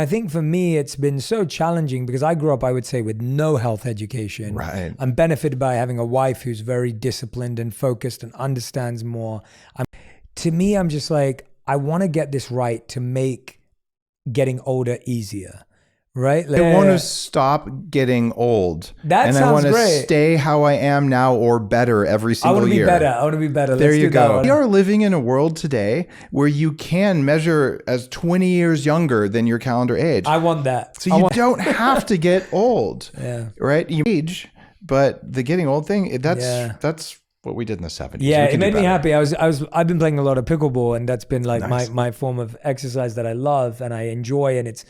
I think for me, it's been so challenging because I grew up, I would say, with no health education. Right. I'm benefited by having a wife who's very disciplined and focused and understands more. To me, I'm just like, I want to get this right to make getting older easier. Right? Like, I want to stop getting old. That and sounds I want to great. stay how I am now or better every single year. I want to be better. There Let's you do go. that. We are living in a world today where you can measure as 20 years younger than your calendar age. I want that. So you don't have to get old. Yeah. Right? You age, but the getting old thing, that's what we did in the 70s. Yeah, it made me happy. I've been playing a lot of pickleball, and that's been like Nice. my form of exercise that I love and I enjoy, and it's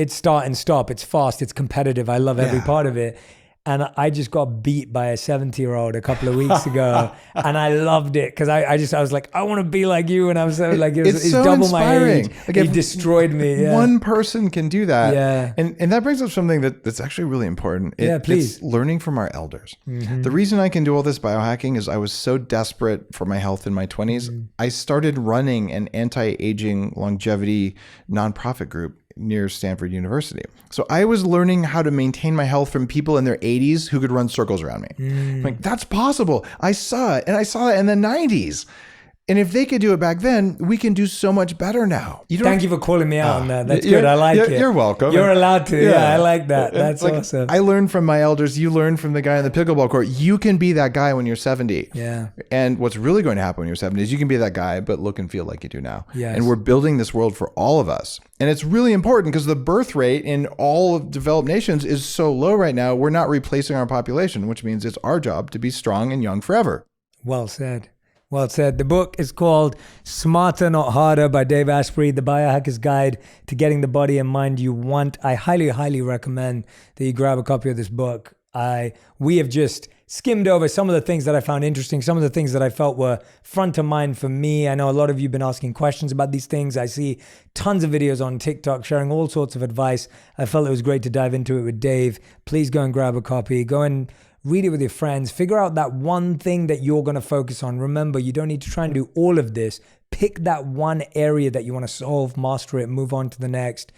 start and stop. It's fast. It's competitive. I love every part of it. And I just got beat by a 70-year-old a couple of weeks ago, and I loved it because I was like, I want to be like you, and I was so like, it's so double inspiring. my age. Like He if destroyed me. Yeah. One person can do that. Yeah. And that brings up something that's actually really important. Please. It's learning from our elders. The reason I can do all this biohacking is I was so desperate for my health in my 20s. I started running an anti-aging longevity nonprofit group near Stanford University. So I was learning how to maintain my health from people in their 80s who could run circles around me. I'm like, that's possible. I saw it. And I saw it in the 90s. And if they could do it back then, we can do so much better now. Thank you for calling me out on that. That's good. I like it. You're welcome. You're allowed to. Yeah, I like that. That's like, awesome. I learned from my elders. You learned from the guy on the pickleball court. You can be that guy when you're 70. Yeah. And what's really going to happen when you're 70 is you can be that guy, but look and feel like you do now. Yes. And we're building this world for all of us. And it's really important because the birth rate in all of developed nations is so low right now. We're not replacing our population, which means it's our job to be strong and young forever. Well said. Well said. The book is called Smarter, Not Harder by Dave Asprey, The Biohacker's Guide to Getting the Body and Mind You Want. I highly, highly recommend that you grab a copy of this book. We have just skimmed over some of the things that I found interesting, some of the things that I felt were front of mind for me. I know a lot of you have been asking questions about these things. I see tons of videos on TikTok sharing all sorts of advice. I felt it was great to dive into it with Dave. Please go and grab a copy. Go and read it with your friends. Figure out that one thing that you're going to focus on. Remember, you don't need to try and do all of this. Pick that one area that you want to solve, master it, move on to the next.